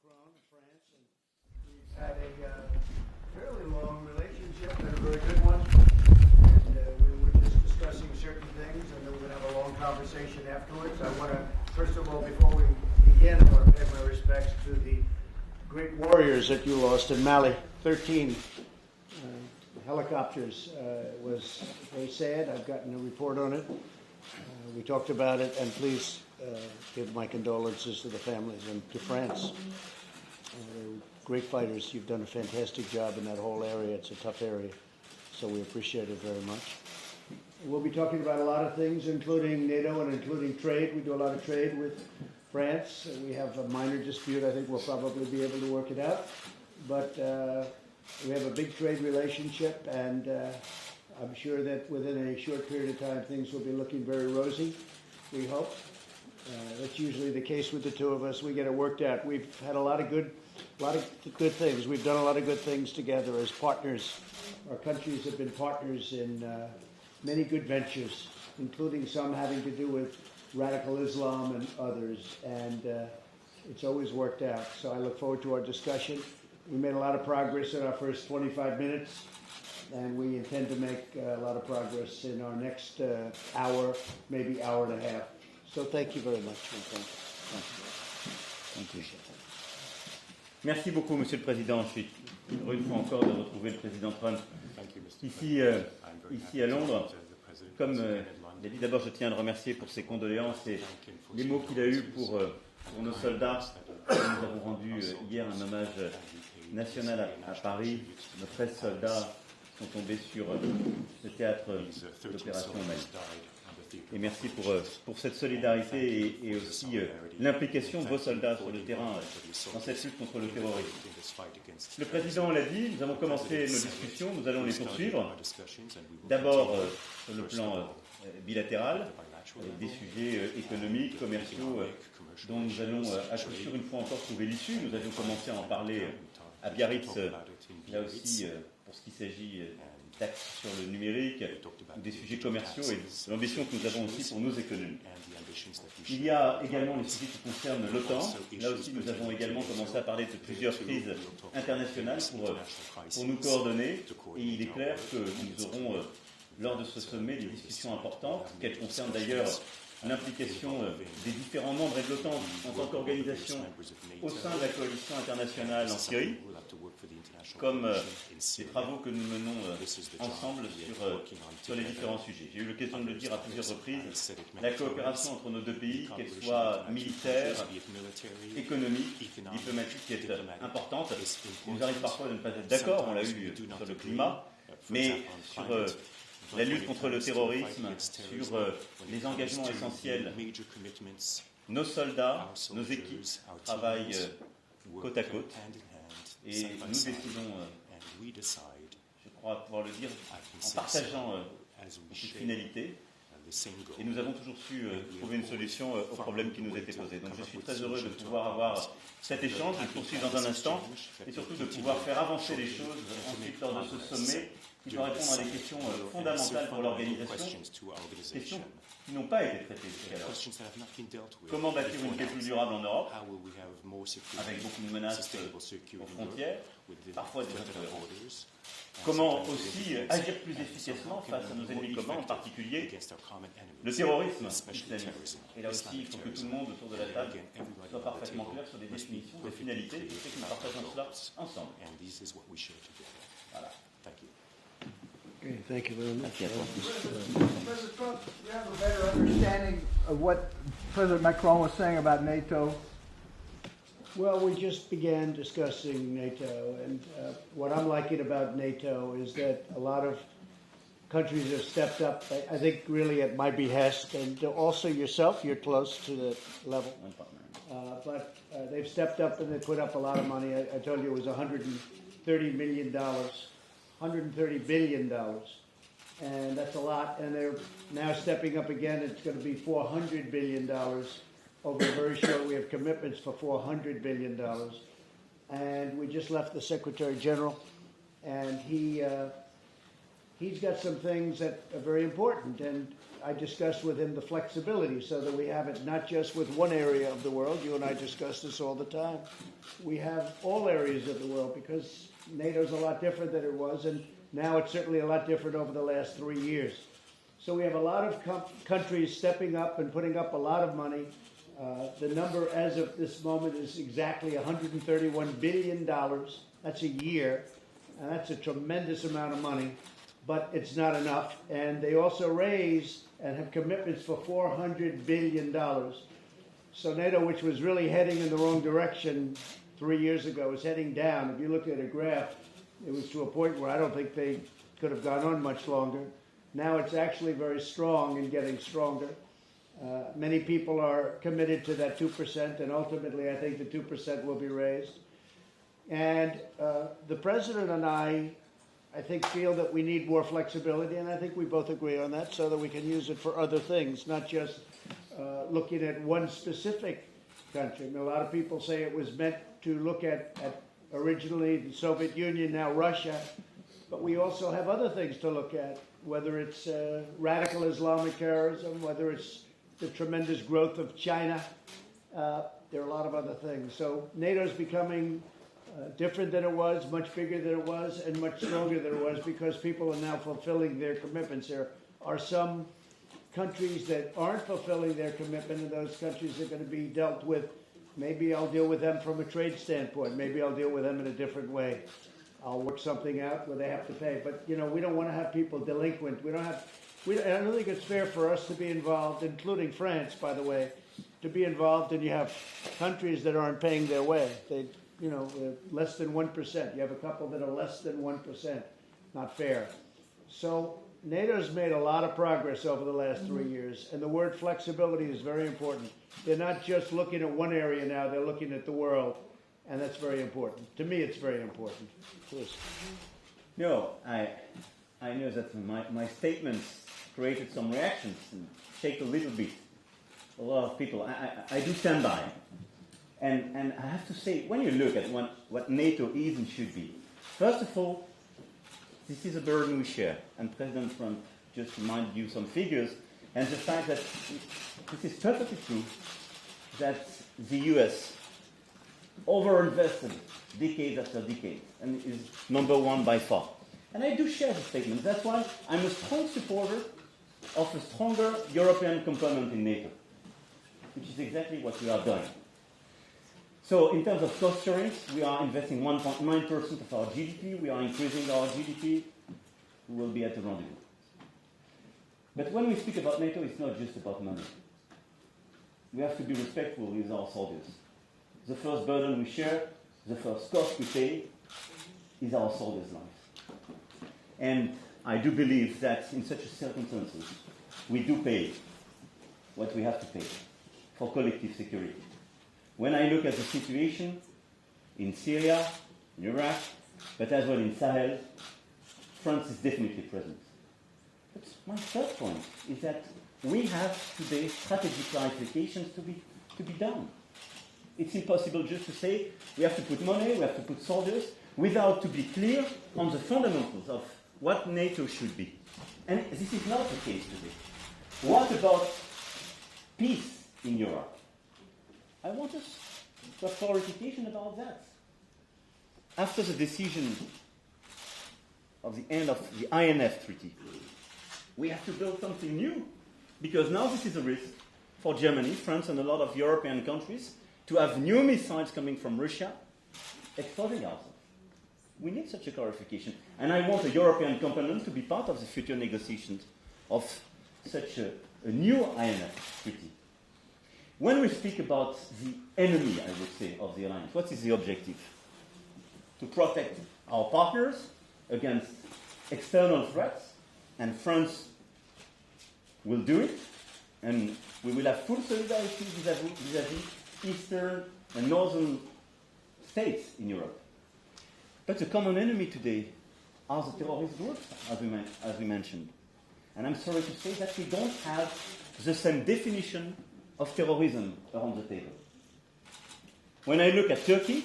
Macron of France, and we've had a fairly long relationship and a very good one. And we were just discussing certain things, and then we're going to have a long conversation afterwards. I want to, first of all, before we begin, I want to pay my respects to the great warriors that you lost in Mali. 13 helicopters. Was very sad. I've gotten a report on it. We talked about it, and please give my condolences to the families and to France. Great fighters. You've done a fantastic job in that whole area. It's a tough area, so we appreciate it very much. We'll be talking about a lot of things, including NATO and including trade. We do a lot of trade with France. We have a minor dispute. I think we'll probably be able to work it out. But we have a big trade relationship, and I'm sure that within a short period of time, things will be looking very rosy, we hope. That's usually the case with the two of us. We get it worked out. We've had a lot of good things. We've done a lot of good things together as partners. Our countries have been partners in many good ventures, including some having to do with radical Islam and others, and it's always worked out. So I look forward to our discussion. We made a lot of progress in our first 25 minutes, and we intend to make a lot of progress in our next hour, maybe hour and a half. So thank you very much. Thank you. Merci beaucoup, Monsieur le Président. Je suis heureux une fois encore de retrouver le Président Trump ici à Londres. Comme il a dit, d'abord, je tiens à le remercier pour ses condoléances et les mots qu'il a eus pour nos soldats. Nous avons rendu hier un hommage national à Paris. Nos 13 soldats sont tombés sur le théâtre d'opération Mali. Et merci pour cette solidarité et aussi l'implication de vos soldats sur le terrain dans cette lutte contre le terrorisme. Le Président l'a dit, nous avons commencé nos discussions, nous allons les poursuivre. D'abord sur le plan bilatéral, avec des sujets économiques, commerciaux, dont nous allons à coup sûr une fois encore trouver l'issue. Nous avions commencé à en parler à Biarritz, là aussi pour ce qui s'agit taxes sur le numérique, ou des sujets commerciaux et l'ambition que nous avons aussi pour nos économies. Il y a également les sujets qui concernent l'OTAN. Là aussi, nous avons également commencé à parler de plusieurs crises internationales pour nous coordonner. Et il est clair que nous aurons, lors de ce sommet, des discussions importantes, qu'elles concernent d'ailleurs l'implication des différents membres de l'OTAN en tant qu'organisation au sein de la coalition internationale en Syrie, comme les travaux que nous menons ensemble sur les différents sujets. J'ai eu l'occasion de le dire à plusieurs reprises, la coopération entre nos deux pays, qu'elle soit militaire, économique, diplomatique, est importante. Il nous arrive parfois de ne pas être d'accord, on l'a eu sur le climat, mais sur la lutte contre le terrorisme, sur les engagements essentiels. Nos soldats, nos équipes travaillent côte à côte et nous décidons, je crois pouvoir le dire, en partageant cette finalité. Et nous avons toujours su trouver une solution aux problèmes qui nous étaient posés. Donc je suis très heureux de pouvoir avoir cet échange, de poursuivre dans un instant, et surtout de pouvoir faire avancer les choses ensuite lors de ce sommet qui doit répondre à des questions fondamentales pour l'organisation, questions qui n'ont pas été traitées jusqu'alors. Comment bâtir une paix plus durable en Europe, avec beaucoup de menaces aux frontières, parfois des incohérences. Comment aussi agir plus efficacement face à nos ennemis communs, en particulier le terrorisme islamique. Et là aussi, il faut que tout le monde autour de la table soit parfaitement clair sur des définitions, des finalités, et que nous partageons cela ensemble. Voilà. Okay, thank you very much. President Trump, you have a better understanding of what President Macron was saying about NATO? Well, we just began discussing NATO, and what I'm liking about NATO is that a lot of countries have stepped up, I think really at my behest, and also yourself, you're close to the level. But they've stepped up and they put up a lot of money. I told you it was $130 million. $130 billion, and that's a lot, and they're now stepping up again. It's going to be $400 billion over a very short. We have commitments for $400 billion, and we just left the Secretary General, and he's got some things that are very important, and I discussed with him the flexibility so that we have it not just with one area of the world. You and I discuss this all the time. We have all areas of the world because NATO's a lot different than it was, and now it's certainly a lot different over the last 3 years. So we have a lot of countries stepping up and putting up a lot of money. The number as of this moment is exactly $131 billion. That's a year, and that's a tremendous amount of money, but it's not enough. And they also raise and have commitments for $400 billion. So NATO, which was really heading in the wrong direction 3 years ago, is heading down. If you look at a graph, it was to a point where I don't think they could have gone on much longer. Now it's actually very strong and getting stronger. Many people are committed to that 2%, and ultimately I think the 2% will be raised. And the President and I think, feel that we need more flexibility, and I think we both agree on that, so that we can use it for other things, not just looking at one specific country. I mean, a lot of people say it was meant to look at originally the Soviet Union, now Russia, but we also have other things to look at, whether it's radical Islamic terrorism, whether it's the tremendous growth of China. There are a lot of other things. So NATO's becoming different than it was, much bigger than it was, and much stronger than it was because people are now fulfilling their commitments. There are some countries that aren't fulfilling their commitment, and those countries are going to be dealt with. Maybe I'll deal with them from a trade standpoint. Maybe I'll deal with them in a different way. I'll work something out where they have to pay. But, you know, we don't want to have people delinquent. I don't think it's fair for us to be involved, including France, by the way, to be involved, and you have countries that aren't paying their way. Less than 1%. You have a couple that are less than 1%. Not fair. So NATO's made a lot of progress over the last 3 years, and the word flexibility is very important. They're not just looking at one area now, they're looking at the world, and that's very important. To me, it's very important. Please. No, I know that my statements created some reactions and shake a little bit. A lot of people, I do stand by. And I have to say, when you look at what NATO is and should be, first of all, this is a burden we share. And President Trump just reminded you some figures, and the fact that this is perfectly true, that the US overinvested decade after decade, and is number one by far. And I do share the statement. That's why I'm a strong supporter of a stronger European component in NATO, which is exactly what we are doing. So in terms of cost sharing, we are investing 1.9% of our GDP. We are increasing our GDP. We will be at the rendezvous. But when we speak about NATO, it's not just about money. We have to be respectful with our soldiers. The first burden we share, the first cost we pay, is our soldiers' lives. And I do believe that in such circumstances, we do pay what we have to pay for collective security. When I look at the situation in Syria, in Iraq, but as well in Sahel, France is definitely present. But my third point is that we have today strategic clarifications to be done. It's impossible just to say we have to put money, we have to put soldiers, without to be clear on the fundamentals of what NATO should be. And this is not the case today. What about peace in Europe? I want us to have clarification about that. After the decision of the end of the INF Treaty, we have to build something new, because now this is a risk for Germany, France, and a lot of European countries to have new missiles coming from Russia exploding ourselves. We need such a clarification. And I want a European component to be part of the future negotiations of such a new INF Treaty. When we speak about the enemy, I would say, of the alliance, what is the objective? To protect our partners against external threats, and France will do it, and we will have full solidarity vis-à-vis eastern and northern states in Europe. But the common enemy today are the terrorist groups, as we mentioned. And I'm sorry to say that we don't have the same definition of terrorism around the table. When I look at Turkey,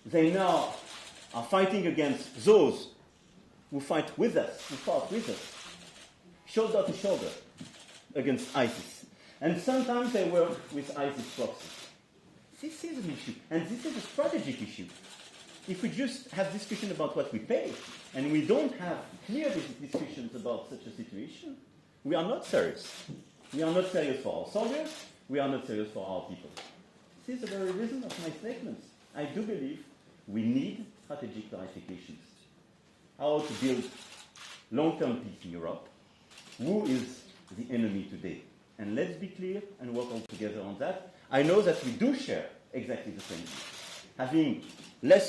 they now are fighting against those who fight with us, who fought with us. shoulder to shoulder against ISIS. And sometimes they work with ISIS proxies. This is an issue, and this is a strategic issue. If we just have discussion about what we pay, and we don't have clear discussions about such a situation, we are not serious. We are not serious for our soldiers, we are not serious for our people. This is the very reason of my statements. I do believe we need strategic clarifications. How to build long-term peace in Europe, who is the enemy today. And let's be clear and work all together on that. I know that we do share exactly the same view. Having less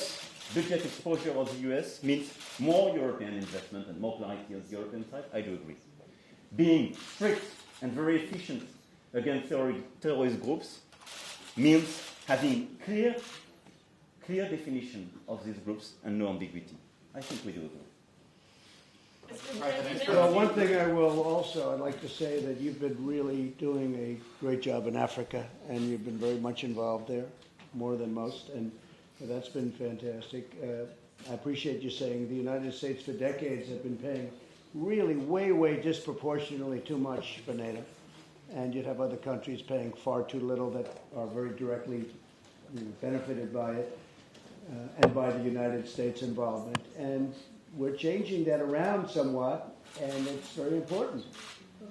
budget exposure of the US means more European investment and more clarity on the European side. I do agree. Being strict and very efficient against terrorist groups means having clear definition of these groups and no ambiguity. I think we do agree. Well, one thing I'd like to say that you've been really doing a great job in Africa, and you've been very much involved there, more than most, and that's been fantastic. I appreciate you saying the United States for decades have been paying really way disproportionately too much for NATO, and you'd have other countries paying far too little that are very directly benefited by it, and by the United States involvement. And we're changing that around somewhat, and it's very important.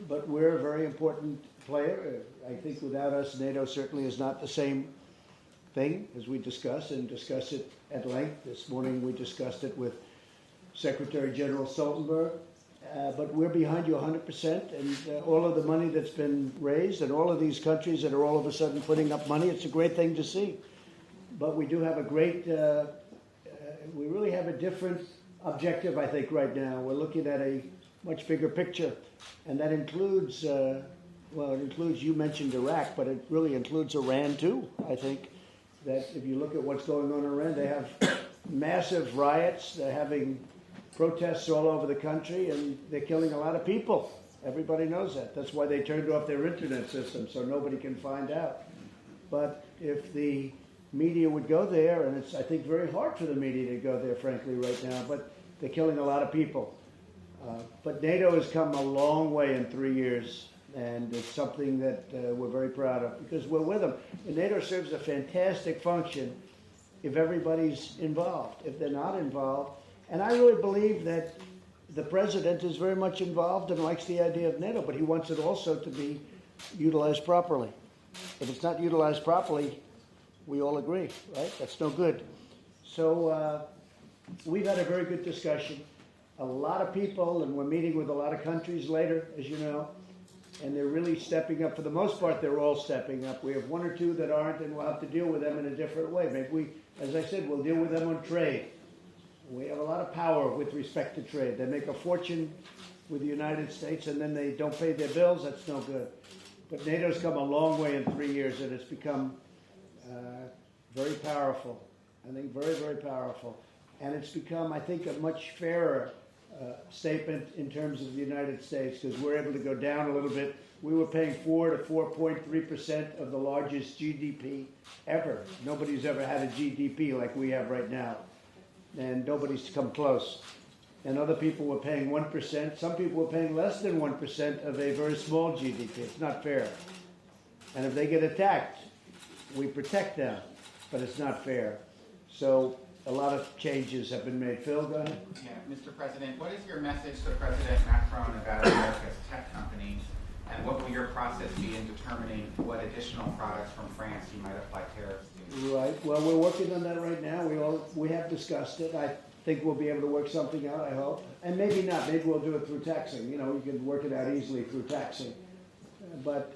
But we're a very important player. I think without us, NATO certainly is not the same thing as we discuss it at length. This morning we discussed it with Secretary General Stoltenberg. But we're behind you 100%, and all of the money that's been raised and all of these countries that are all of a sudden putting up money, it's a great thing to see. But we do have a great, we really have a different objective, I think, right now. We're looking at a much bigger picture, and that includes, it includes, you mentioned Iraq, but it really includes Iran too. I think that if you look at what's going on in Iran, they have massive riots, they're having protests all over the country, and they're killing a lot of people. Everybody knows that. That's why they turned off their internet system, so nobody can find out. But if the media would go there, and it's, I think, very hard for the media to go there, frankly, right now, but they're killing a lot of people. But NATO has come a long way in 3 years, and it's something that we're very proud of, because we're with them. And NATO serves a fantastic function if everybody's involved. If they're not involved, and I really believe that the president is very much involved and likes the idea of NATO, but he wants it also to be utilized properly. If it's not utilized properly, we all agree, right? That's no good. So we've had a very good discussion. A lot of people, and we're meeting with a lot of countries later, as you know, and they're really stepping up. For the most part, they're all stepping up. We have one or two that aren't, and we'll have to deal with them in a different way. Maybe we, as I said, we'll deal with them on trade. We have a lot of power with respect to trade. They make a fortune with the United States, and then they don't pay their bills. That's no good. But NATO's come a long way in 3 years, and it's become very powerful. I think very powerful. And it's become, I think, a much fairer statement in terms of the United States, because we're able to go down a little bit. We were paying 4 to 4.3% of the largest GDP ever. Nobody's ever had a GDP like we have right now. And nobody's come close. And other people were paying 1%. Some people were paying less than 1% of a very small GDP. It's not fair. And if they get attacked, we protect them. But it's not fair. So a lot of changes have been made. Phil, go ahead. Yeah, Mr. President, what is your message to President Macron about America's tech companies? And what will your process be in determining what additional products from France you might apply tariffs to? Right. Well, we're working on that right now. We have discussed it. I think we'll be able to work something out, I hope. And maybe not. Maybe we'll do it through taxing. You know, you can work it out easily through taxing. But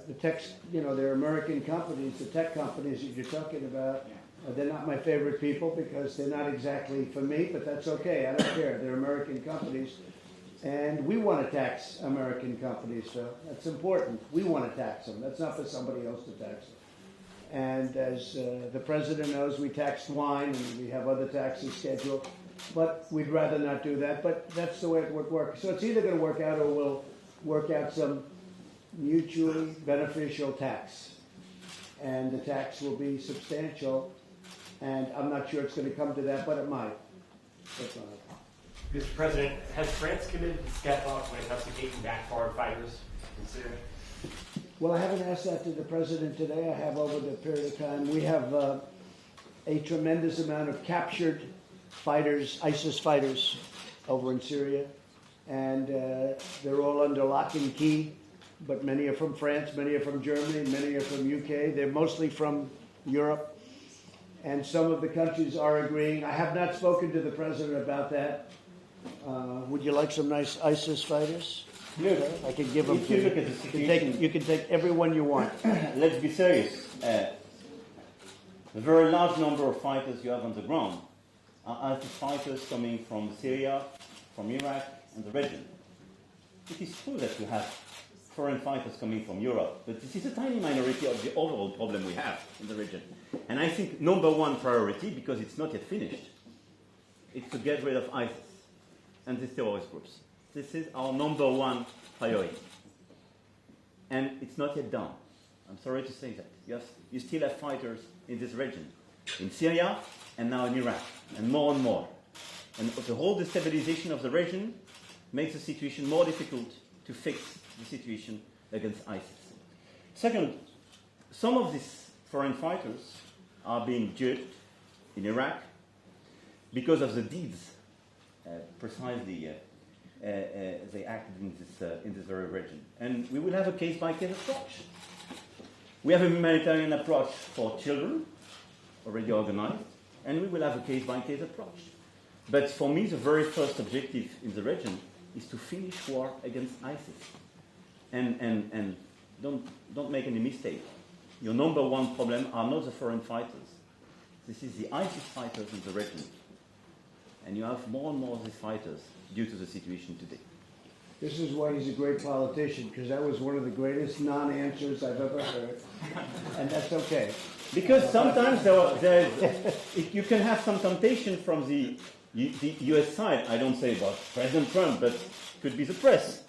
the tech, you know, they're American companies, the tech companies that you're talking about. They're not my favorite people because they're not exactly for me, but that's okay. I don't care. They're American companies. And we want to tax American companies, so that's important. We want to tax them. That's not for somebody else to tax them. And as the president knows, we taxed wine, and we have other taxes scheduled. But we'd rather not do that. But that's the way it would work. So it's either going to work out, or we'll work out some mutually beneficial tax. And the tax will be substantial. And I'm not sure it's going to come to that, but it might. That's all. Mr. President, has France committed to step up when it comes to taking back foreign fighters in Syria? Well, I haven't asked that to the president today. I have over the period of time. We have a tremendous amount of captured fighters, ISIS fighters, over in Syria. And they're all under lock and key. But many are from France, many are from Germany, many are from UK. They're mostly from Europe. And some of the countries are agreeing. I have not spoken to the president about that. Would you like some nice ISIS fighters? Look, I can give them if to you you. look at the situation, You can take everyone you want. let's be serious. The very large number of fighters you have on the ground are ISIS fighters coming from Syria, from Iraq, and the region. It is true that you have foreign fighters coming from Europe, but this is a tiny minority of the overall problem we have in the region. And I think number one priority, because it's not yet finished, is to get rid of ISIS and these terrorist groups. This is our number one priority. And it's not yet done. I'm sorry to say that. You still have fighters in this region, in Syria and now in Iraq, and more and more. And the whole destabilization of the region makes the situation more difficult to fix the situation against ISIS. Second, some of these foreign fighters are being judged in Iraq because of the deeds precisely they acted in this very region. And we will have a case-by-case approach. We have a humanitarian approach for children, already organized, and we will have a case-by-case approach. But for me, the very first objective in the region is to finish war against ISIS. And don't make any mistake. Your number one problem are not the foreign fighters. This is the ISIS fighters in the region. And you have more and more of these fighters due to the situation today. This is why he's a great politician, because that was one of the greatest non-answers I've ever heard. And that's okay. Because sometimes you can have some temptation from the US side, I don't say about President Trump, but could be the press,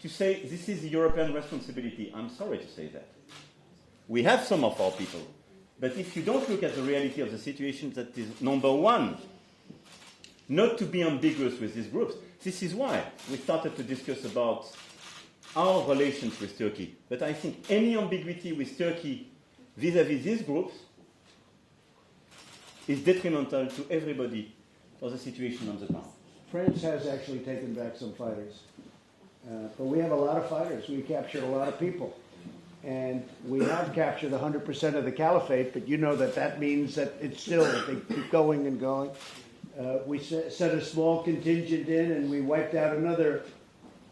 to say this is the European responsibility. I'm sorry to say that. We have some of our people, but if you don't look at the reality of the situation, that is number one, not to be ambiguous with these groups. This is why we started to discuss about our relations with Turkey. But I think any ambiguity with Turkey vis-à-vis these groups is detrimental to everybody for the situation on the ground. France has actually taken back some fighters. But we have a lot of fighters. We captured a lot of people. And we have captured 100% of the caliphate, but you know that means that it's still, they keep going and going. We sent a small contingent in and we wiped out another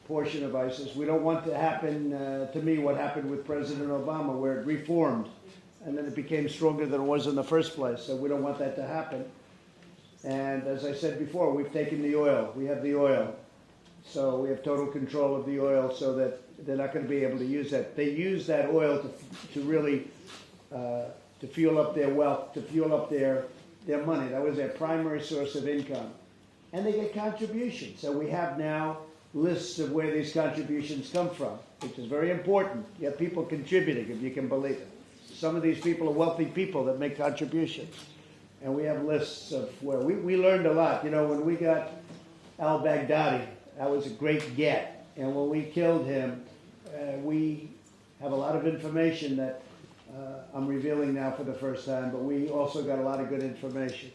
portion of ISIS. We don't want to happen, to me, what happened with President Obama, where it reformed and then it became stronger than it was in the first place. So we don't want that to happen. And as I said before, we've taken the oil. We have the oil. So we have total control of the oil so that they're not going to be able to use that. They use that oil to really to fuel up their wealth, to fuel up their money. That was their primary source of income. And they get contributions. So we have now lists of where these contributions come from, which is very important. You have people contributing, if you can believe it. Some of these people are wealthy people that make contributions. And we have lists of where we learned a lot. You know, when we got al-Baghdadi, that was a great get. And when we killed him, we have a lot of information that I'm revealing now for the first time, but we also got a lot of good information.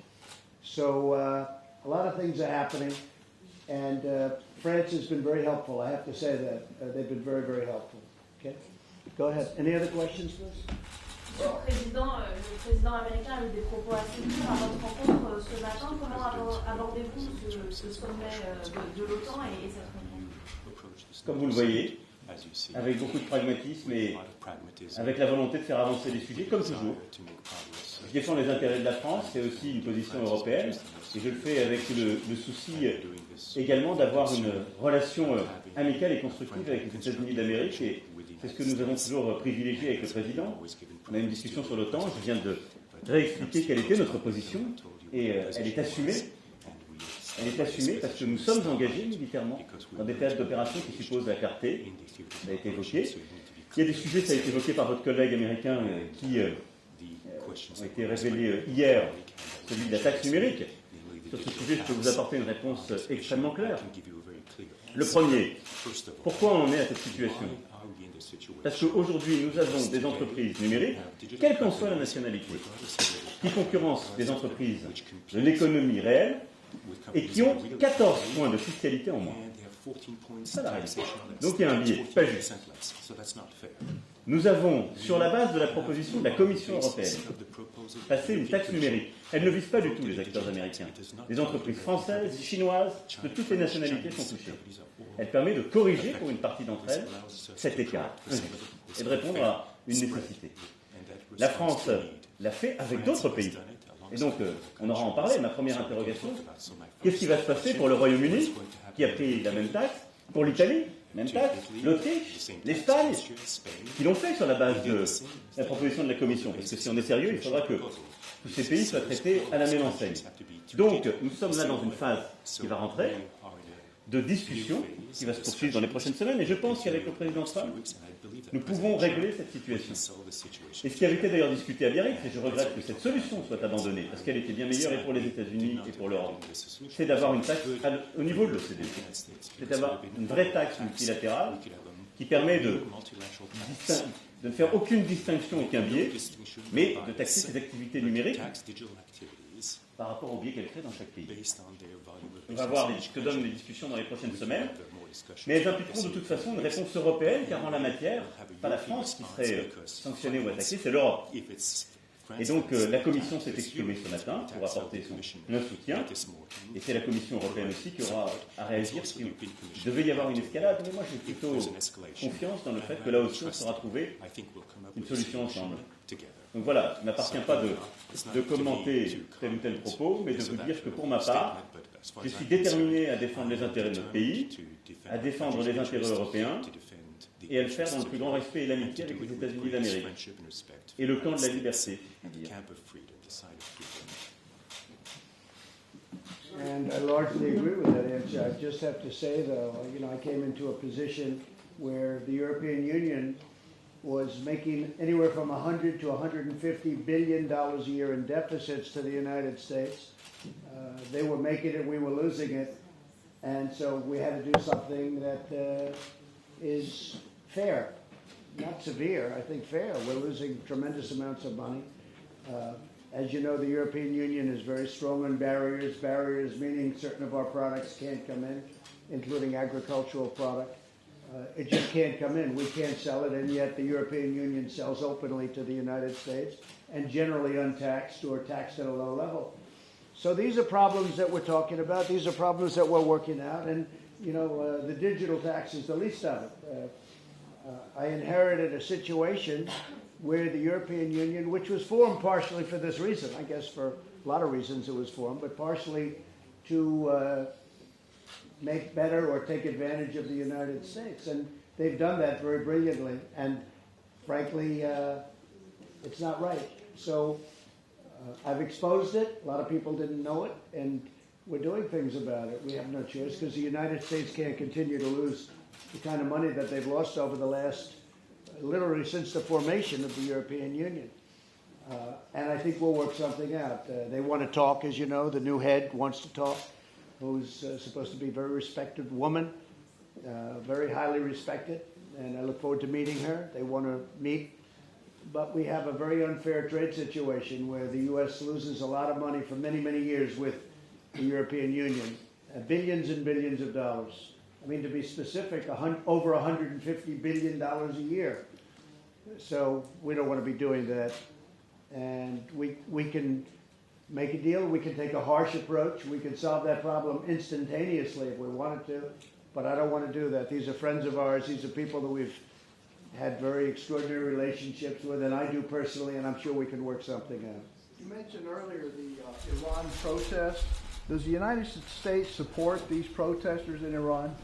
So a lot of things are happening, and France has been very helpful. I have to say that. They've been very, very helpful. Okay? Go ahead. Any other questions, please? Le président américain a eu des propos assez durs à votre rencontre ce matin. Comment abordez-vous ce sommet de l'OTAN et cette rencontre? Comme vous le voyez, avec beaucoup de pragmatisme et avec la volonté de faire avancer les sujets, comme toujours. Je défends les intérêts de la France, c'est aussi une position européenne, et je le fais avec le souci également d'avoir une relation amicale et constructive avec les États-Unis d'Amérique, et c'est ce que nous avons toujours privilégié avec le président. On a une discussion sur l'OTAN, je viens de réexpliquer quelle était notre position, et elle est assumée. Elle est assumée parce que nous sommes engagés militairement dans des théâtres d'opération qui supposent la clarté. Ça a été évoqué. Il y a des sujets, ça a été évoqué par votre collègue américain, qui ont été révélés hier, celui de la taxe numérique. Sur ce sujet, je peux vous apporter une réponse extrêmement claire. Le premier, pourquoi on en est à cette situation? Parce qu'aujourd'hui, nous avons des entreprises numériques, quelle qu'en soit la nationalité, qui concurrencent des entreprises de l'économie réelle et qui ont 14 points de fiscalité en moins. C'est ça la réalité. Donc il y a un biais, pas juste. Nous avons, sur la base de la proposition de la Commission européenne, passé une taxe numérique. Elle ne vise pas du tout les acteurs américains. Les entreprises françaises, chinoises, de toutes les nationalités sont touchées. Elle permet de corriger pour une partie d'entre elles cet écart et de répondre à une nécessité. La France l'a fait avec d'autres pays. Et donc, on aura en parlé. Ma première interrogation, qu'est-ce qui va se passer pour le Royaume-Uni, qui a pris la même taxe, pour l'Italie, même taxe, l'Autriche, l'Espagne, qui l'ont fait sur la base de la proposition de la Commission. Parce que si on est sérieux, il faudra que tous ces pays soient traités à la même enseigne. Donc, nous sommes là dans une phase qui va rentrer, de discussion, qui va se poursuivre dans les prochaines semaines. Et je pense qu'avec le président Trump, nous pouvons régler cette situation. Et ce qui avait été d'ailleurs discuté à Biarritz, et je regrette que cette solution soit abandonnée, parce qu'elle était bien meilleure et pour les États-Unis et pour l'Europe, c'est d'avoir une taxe au niveau de l'OCDE. C'est d'avoir une vraie taxe multilatérale qui permet de ne faire aucune distinction, aucun biais, mais de taxer ces activités numériques par rapport aux biais qu'elles créent dans chaque pays. On va voir ce que donnent les discussions dans les prochaines semaines, mais elles impliqueront de toute façon une réponse européenne, car en la matière, pas la France qui serait sanctionnée ou attaquée, c'est l'Europe. Et donc la Commission s'est exprimée ce matin pour apporter son plein soutien, et c'est la Commission européenne aussi qui aura à réagir s'il devait y avoir une escalade. Mais moi j'ai plutôt confiance dans le fait que là aussi on saura trouver une solution ensemble. Donc voilà, il ne m'appartient pas de commenter tel ou tel propos, mais de vous dire que pour ma part, je suis déterminé à défendre les intérêts de notre pays, à défendre les intérêts européens, et à le faire dans le plus grand respect et l'amitié avec les États-Unis d'Amérique. Et le camp de la liberté. And I largely agree with that answer. I just have to say, though, I came into a position where the European Union was making anywhere from $100 to $150 billion a year in deficits to the United States. They were making it, we were losing it, and so we had to do something that is fair, not severe, I think fair. We're losing tremendous amounts of money. As you know, the European Union is very strong on barriers. Barriers meaning certain of our products can't come in, including agricultural product. It just can't come in. We can't sell it, and yet the European Union sells openly to the United States and generally untaxed or taxed at a low level. So these are problems that we're talking about. These are problems that we're working out, and the digital tax is the least of it. I inherited a situation where the European Union, which was formed partially for this reason, I guess for a lot of reasons it was formed, but partially to make better or take advantage of the United States. And they've done that very brilliantly. And frankly, it's not right. So I've exposed it. A lot of people didn't know it. And we're doing things about it. We have no choice because the United States can't continue to lose the kind of money that they've lost over the last, literally since the formation of the European Union. And I think we'll work something out. They want to talk, as you know. The new head wants to talk, who's supposed to be a very respected woman, very highly respected, and I look forward to meeting her. They want to meet. But we have a very unfair trade situation where the U.S. loses a lot of money for many, many years with the European Union, billions and billions of dollars. I mean, to be specific, over $150 billion a year. So we don't want to be doing that. And we can make a deal. We can take a harsh approach. We can solve that problem instantaneously if we wanted to. But I don't want to do that. These are friends of ours. These are people that we've had very extraordinary relationships with, and I do personally, and I'm sure we can work something out. You mentioned earlier the Iran protest. Does the United States support these protesters in Iran?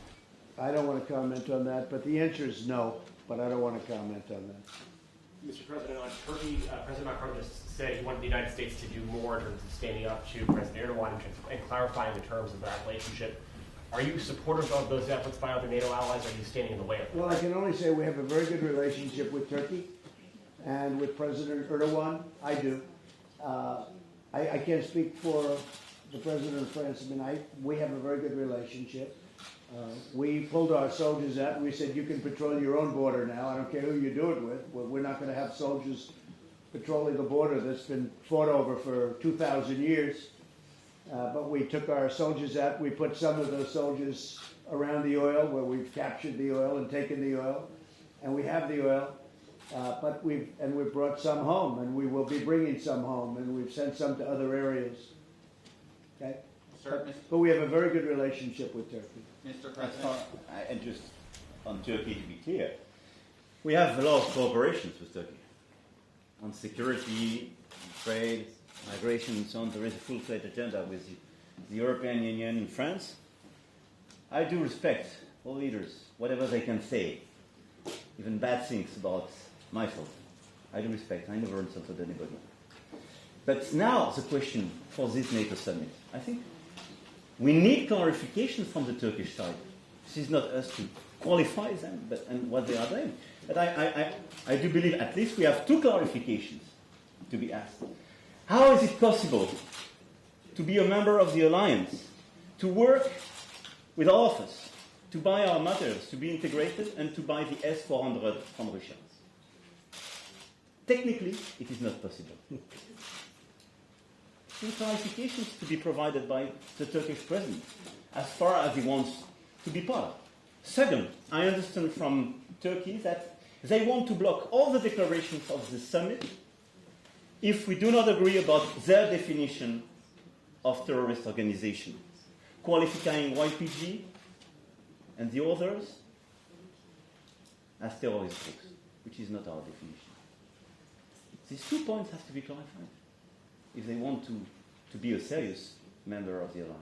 I don't want to comment on that, but the answer is no, but I don't want to comment on that. Mr. President, on Turkey, President Macron just said he wanted the United States to do more in terms of standing up to President Erdogan and clarifying the terms of that relationship. Are you supportive of those efforts by other NATO allies, or are you standing in the way of them? Well, I can only say we have a very good relationship with Turkey and with President Erdogan. I do. I can't speak for the President of France, we have a very good relationship. We pulled our soldiers out and we said, you can patrol your own border now. I don't care who you do it with. We're not going to have soldiers patrolling the border that's been fought over for 2,000 years. But we took our soldiers out. We put some of those soldiers around the oil where we've captured the oil and taken the oil. And we have the oil. But we've brought some home, and we will be bringing some home, and we've sent some to other areas. Okay? But we have a very good relationship with Turkey. Mr. President. And just on Turkey, to be clear, we have a lot of cooperations with Turkey on security, trade, migration, and so on. There is a full-fledged agenda with the European Union and France. I do respect all leaders, whatever they can say, even bad things about myself. I do respect. I never insulted anybody. But now the question for this NATO summit, I think we need clarification from the Turkish side. This is not us to qualify them and what they are doing. But I do believe at least we have two clarifications to be asked. How is it possible to be a member of the alliance, to work with all of us, to buy our materials, to be integrated, and to buy the S-400 from Russia? Technically, it is not possible. Two clarifications to be provided by the Turkish president, as far as he wants to be part. Second, I understand from Turkey that they want to block all the declarations of the summit if we do not agree about their definition of terrorist organization, qualifying YPG and the others as terrorist groups, which is not our definition. These 2 points have to be clarified if they want to be a serious member of the alliance.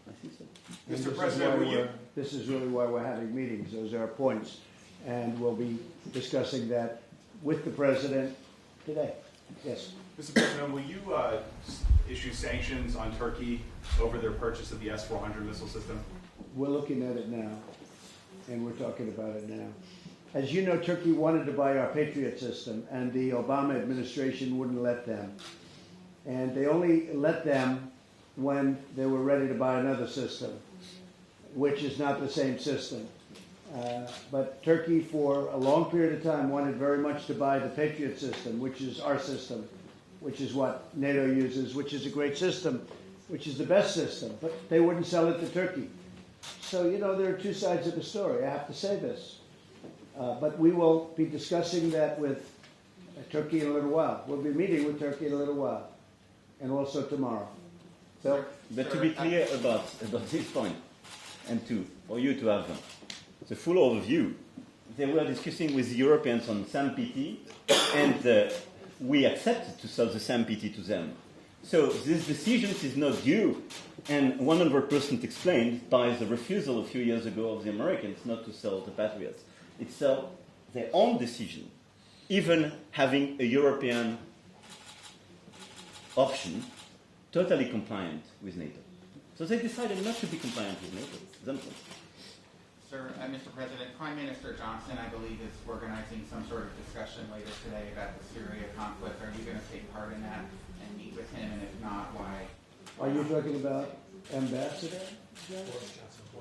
I think so. Mr. President, this is really why we're having meetings. Those are our points. And we'll be discussing that with the President today. Yes. Mr. President, will you issue sanctions on Turkey over their purchase of the S-400 missile system? We're looking at it now, and we're talking about it now. As you know, Turkey wanted to buy our Patriot system, and the Obama administration wouldn't let them. And they only let them when they were ready to buy another system, which is not the same system. But Turkey, for a long period of time, wanted very much to buy the Patriot system, which is our system, which is what NATO uses, which is a great system, which is the best system. But they wouldn't sell it to Turkey. So, you know, there are two sides of the story. I have to say this. But we will be discussing that with Turkey in a little while. We'll be meeting with Turkey in a little while, and also tomorrow. Bill? But to be clear about this point, and for you to have the full overview, they were discussing with the Europeans on SAMPT, and we accepted to sell the SAMPT to them. So this decision is not due and 100% explained by the refusal a few years ago of the Americans not to sell the Patriots. It's their own decision, even having a European option totally compliant with NATO. So they decided not to be compliant with NATO themselves. Sir, Mr. President, Prime Minister Johnson, I believe, is organizing some sort of discussion later today about the Syria conflict. Are you going to take part in that and meet with him? And if not, why? Are you talking about Ambassador?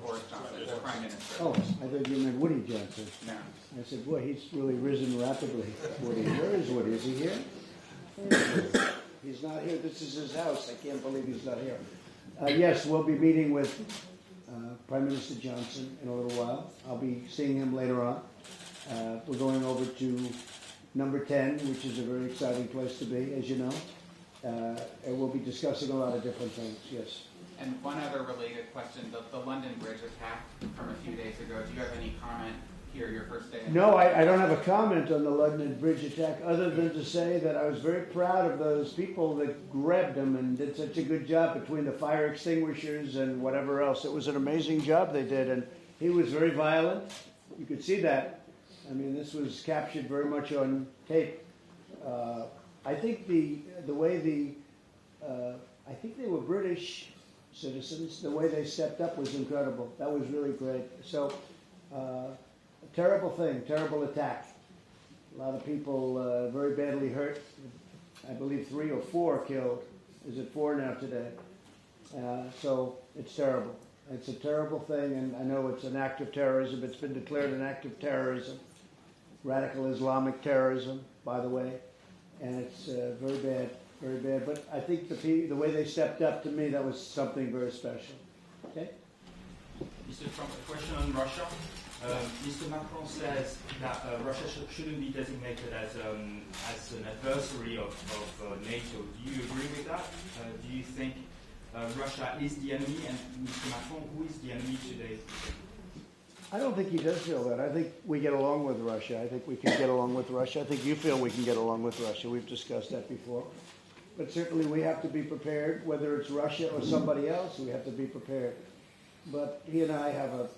Boris Johnson, the Prime Minister. Oh, I thought you meant Woody Johnson. No. I said, boy, he's really risen rapidly. Woody, where is Woody? Is he here? He's not here. This is his house. I can't believe he's not here. Yes, we'll be meeting with Prime Minister Johnson in a little while. I'll be seeing him later on. We're going over to number 10, which is a very exciting place to be, as you know. And we'll be discussing a lot of different things, yes. And one other related question, the London Bridge attack from a few days ago, do you have any comment here, your first day? No, I don't have a comment on the London Bridge attack other than to say that I was very proud of those people that grabbed him and did such a good job between the fire extinguishers and whatever else. It was an amazing job they did, and he was very violent. You could see that. I mean, this was captured very much on tape. I think the way I think they were British citizens. The way they stepped up was incredible. That was really great. So, a terrible thing, terrible attack. A lot of people very badly hurt. I believe 3 or 4 killed. Is it 4 now today? So it's terrible. It's a terrible thing, and I know it's an act of terrorism. It's been declared an act of terrorism, radical Islamic terrorism, by the way, and it's very bad, very bad. But I think the way they stepped up, to me, that was something very special. Okay? Mr. Trump, a question on Russia. Mr. Macron says that Russia shouldn't be designated as an adversary of NATO. Do you agree with that? Do you think Russia is the enemy, and Mr. Macron, who is the enemy today? I don't think he does feel that. I think we get along with Russia. I think we can get along with Russia. I think you feel we can get along with Russia. We've discussed that before. But certainly we have to be prepared, whether it's Russia or somebody else, we have to be prepared. But he and I have a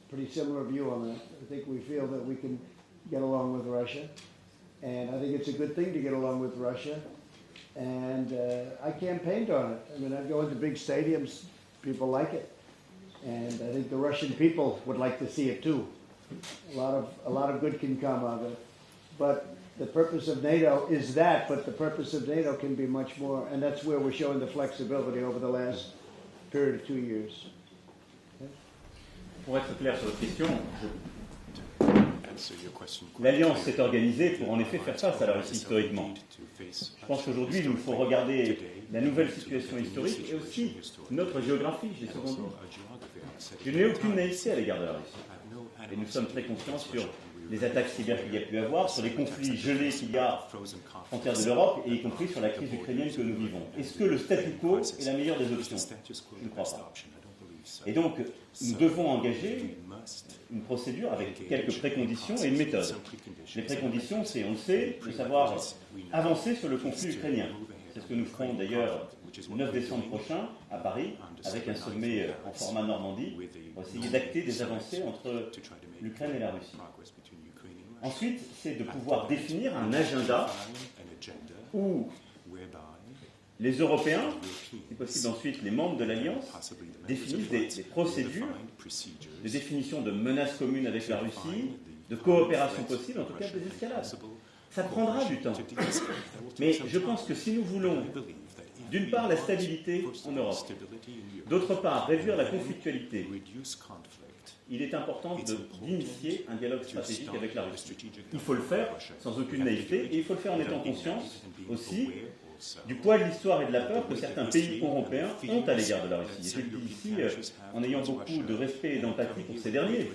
pretty similar view on that. I think we feel that we can get along with Russia. And I think it's a good thing to get along with Russia. And I campaigned on it. I mean, I go into big stadiums, people like it. And I think the Russian people would like to see it too. A lot of good can come of it. But the purpose of NATO is that, but the purpose of NATO can be much more, and that's where we're showing the flexibility over the last period of 2 years. Okay? Pour être clair sur votre question, l'Alliance s'est organisée pour en effet faire face à la Russie historiquement. Je pense qu'aujourd'hui, il nous faut regarder la nouvelle situation historique et aussi notre géographie, je l'ai souvent dit. Je n'ai aucune naïveté à l'égard de la Russie. Et nous sommes très conscients sur les attaques cyber qu'il y a pu avoir, sur les conflits gelés qu'il y a aux frontières de l'Europe, et y compris sur la crise ukrainienne que nous vivons. Est-ce que le statu quo est la meilleure des options? Je ne crois pas. Et donc, nous devons engager une procédure avec quelques préconditions et une méthode. Les préconditions, c'est, on le sait, de savoir avancer sur le conflit ukrainien. C'est ce que nous ferons d'ailleurs le 9 décembre prochain à Paris, avec un sommet en format Normandie, pour essayer d'acter des avancées entre l'Ukraine et la Russie. Ensuite, c'est de pouvoir définir un agenda où les Européens, si possible ensuite les membres de l'Alliance, définissent des procédures de définition de menaces communes avec la Russie, de coopération possible, en tout cas des escalades. Ça prendra du temps. Mais je pense que si nous voulons, d'une part, la stabilité en Europe, d'autre part, réduire la conflictualité, il est important d'initier un dialogue stratégique avec la Russie. Il faut le faire sans aucune naïveté et il faut le faire en étant conscience aussi du poids de l'histoire et de la peur que certains pays européens ont à l'égard de la Russie. Et je le dis ici en ayant beaucoup de respect et d'empathie pour ces derniers.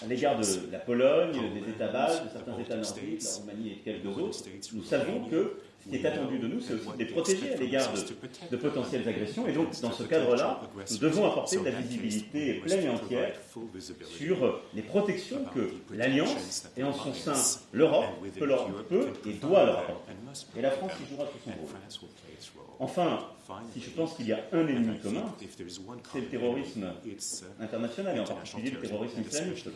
À l'égard de la Pologne, des États baltes, de certains États nordiques, la Roumanie et quelques autres, nous savons que ce qui est attendu de nous, c'est aussi de les protéger à l'égard de potentielles agressions. Et donc, dans ce cadre-là, nous devons apporter de la visibilité pleine et entière sur les protections que l'Alliance et en son sein l'Europe peut et doit leur apporter. Et la France y jouera tout son rôle. Enfin, si je pense qu'il y a un ennemi commun, c'est le terrorisme international, et en particulier le terrorisme islamiste.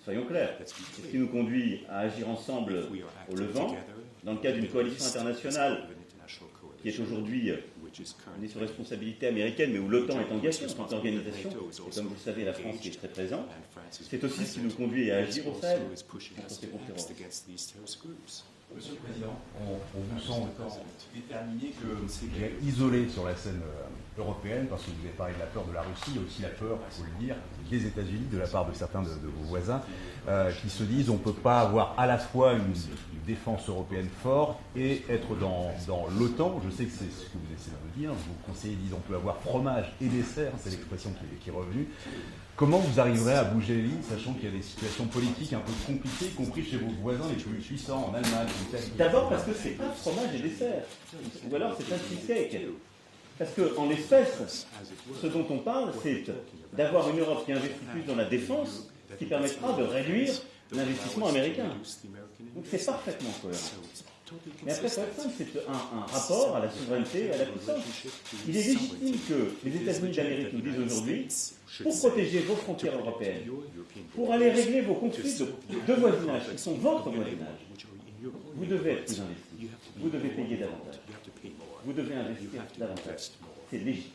Soyons clairs, c'est ce qui nous conduit à agir ensemble au Levant, dans le cadre d'une coalition internationale qui est aujourd'hui sous responsabilité américaine, mais où l'OTAN est engagée en tant qu'organisation, et comme vous le savez, la France y est très présente. C'est aussi ce qui nous conduit à agir au Sahel contre ces groupes terroristes. Monsieur le Président, on vous sent encore déterminé que isolé sur la scène européenne, parce que vous avez parlé de la peur de la Russie, il y a aussi la peur, il faut le dire, des États-Unis, de la part de certains de vos voisins, qui se disent on ne peut pas avoir à la fois une défense européenne forte et être dans l'OTAN. Je sais que c'est ce que vous essayez de dire, vos conseillers disent on peut avoir fromage et dessert, c'est l'expression qui est revenue. Comment vous arriverez à bouger les lignes, sachant qu'il y a des situations politiques un peu compliquées, y compris chez vos voisins les plus puissants, en Allemagne, en Italie? D'abord parce que c'est pas fromage et dessert, ou alors c'est un cheesecake. Parce qu'en l'espèce, ce dont on parle, c'est d'avoir une Europe qui investit plus dans la défense, qui permettra de réduire l'investissement américain. Donc c'est parfaitement cohérent. Mais après, par exemple, c'est un rapport à la souveraineté et à la puissance. Il est légitime que les États-Unis d'Amérique nous disent aujourd'hui, pour protéger vos frontières européennes, pour aller régler vos conflits de voisinage, qui sont votre voisinage, vous devez être plus investi, vous devez payer davantage, vous devez investir davantage. C'est légitime.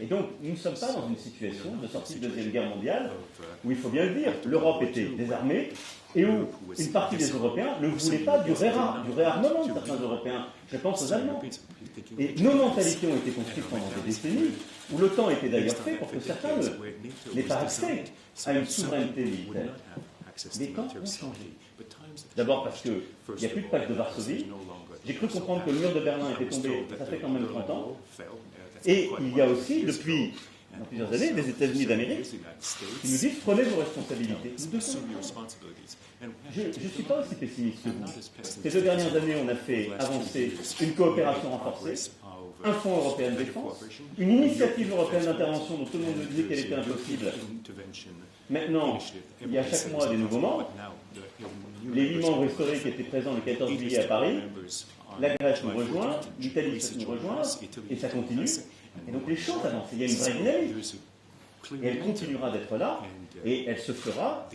Et donc, nous ne sommes pas dans une situation de sortie de Deuxième Guerre mondiale où, il faut bien le dire, l'Europe était désarmée et où une partie des Européens ne voulaient pas du réarmement de certains Européens. Je pense aux Allemands. Et nos mentalités ont été construites pendant des décennies, où l'OTAN était d'ailleurs fait pour que certains n'aient pas accès à une souveraineté militaire. Les temps ont changé. D'abord parce qu'il n'y a plus de pacte de Varsovie. J'ai cru comprendre que le mur de Berlin était tombé, ça fait quand même 30 ans. Et il y a aussi, depuis plusieurs années, des États-Unis d'Amérique qui nous disent « prenez vos responsabilités ». Je ne suis pas aussi pessimiste que vous. Ces 2 dernières années, on a fait avancer une coopération renforcée, un fonds européen de défense, une initiative européenne d'intervention dont tout le monde nous disait qu'elle était impossible. Maintenant, il y a chaque mois des nouveaux membres. Les 8 membres historiques étaient présents le 14 juillet à Paris. La Grèce nous rejoint, l'Italie nous rejoint, et ça continue. Et donc les choses avancent. Il y a une vraie dynamique. Et elle continuera d'être là, et elle se fera,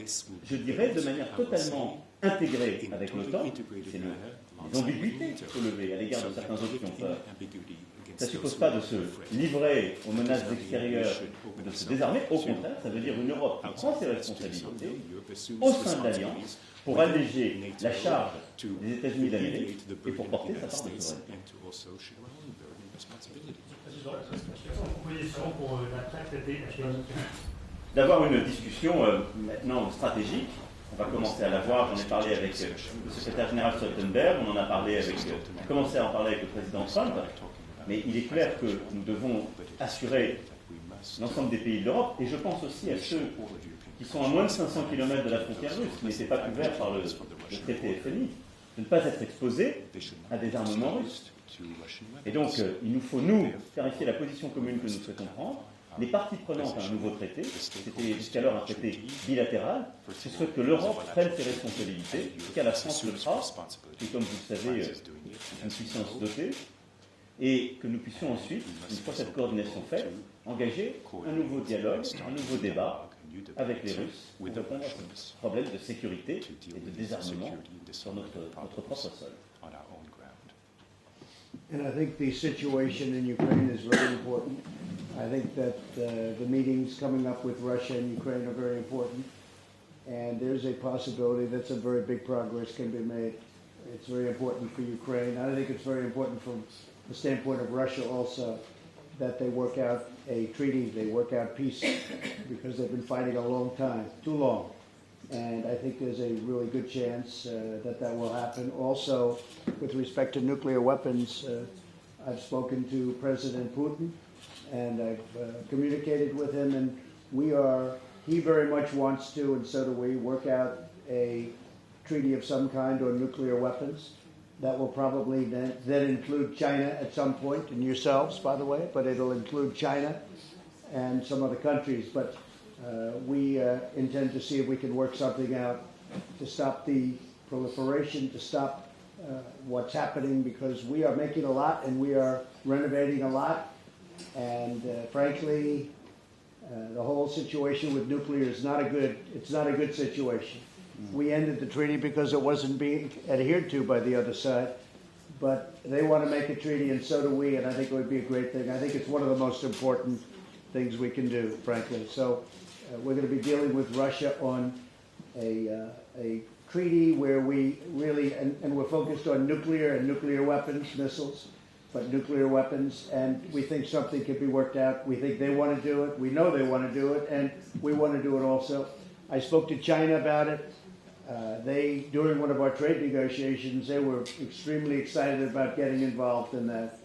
je dirais, de manière totalement intégrée avec l'OTAN. C'est les ambiguïtés qu'il faut lever à l'égard de certains autres qui ont peur. Ça ne suppose pas de se livrer aux menaces extérieures, de se désarmer. Au contraire, ça veut dire une Europe qui prend ses responsabilités au sein de l'Alliance pour alléger la charge des États-Unis d'Amérique et pour porter sa part de souveraineté. D'avoir une discussion maintenant stratégique. On va commencer à l'avoir. J'en ai parlé avec le secrétaire général Stoltenberg. On en a parlé on a commencé à en parler avec le président Trump. Mais il est clair que nous devons assurer l'ensemble des pays de l'Europe, et je pense aussi à ceux qui sont à moins de 500 km de la frontière russe, qui n'étaient pas couverts par le traité FMI, de ne pas être exposés à des armements russes. Et donc, il nous faut, nous, clarifier la position commune que nous souhaitons prendre. Les parties prenantes à un nouveau traité, c'était jusqu'alors un traité bilatéral, ce serait que l'Europe prenne ses responsabilités, qu'à la France le fera, qui, comme vous le savez, est une puissance dotée, et que nous puissions ensuite, une fois cette coordination faite, engager un nouveau dialogue, un nouveau débat avec les Russes pour répondre à ce problème de sécurité et de désarmement sur notre propre sol. And I think the situation in Ukraine is very important. I think that the meetings coming up with Russia and Ukraine are very important. And there's a possibility that some very big progress can be made. It's very important for Ukraine. I think it's very important from the standpoint of Russia also that they work out a treaty, they work out peace, because they've been fighting a long time, too long. And I think there's a really good chance that will happen. Also, with respect to nuclear weapons, I've spoken to President Putin, and I've communicated with him, and he very much wants to, and so do we, work out a treaty of some kind on nuclear weapons. That will probably then include China at some point, and yourselves, by the way, but it'll include China and some other countries. But we intend to see if we can work something out to stop the proliferation, to stop what's happening, because we are making a lot and we are renovating a lot. And frankly, the whole situation with nuclear is not a good situation. We ended the treaty because it wasn't being adhered to by the other side. But they want to make a treaty, and so do we, and I think it would be a great thing. I think it's one of the most important things we can do, frankly. So we're going to be dealing with Russia on a treaty where we really, and we're focused on nuclear and nuclear weapons, missiles, but nuclear weapons, and we think something can be worked out. We think they want to do it. We know they want to do it, and we want to do it also. I spoke to China about it. During one of our trade negotiations, they were extremely excited about getting involved in that.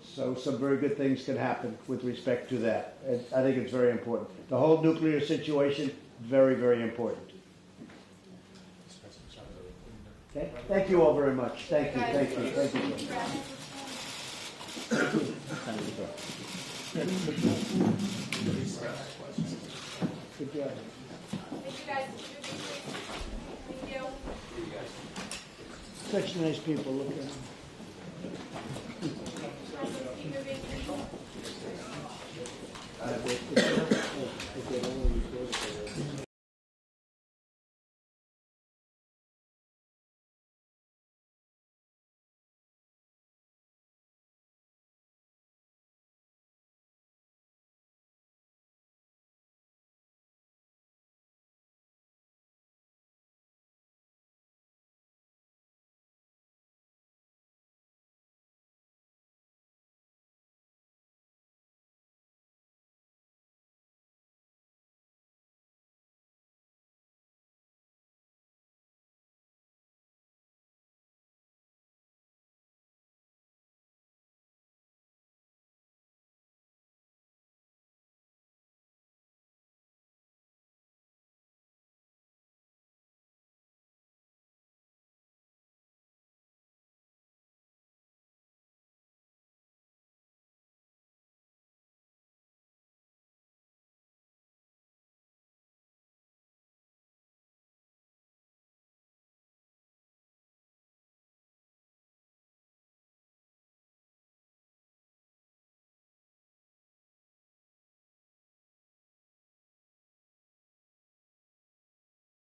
So some very good things can happen with respect to that. And I think it's very important. The whole nuclear situation, very, very important. Okay? Thank you all very much. Thank you. Thank you. Thank you. Good job. Thank you guys. Thank you. Such nice people. Look at them.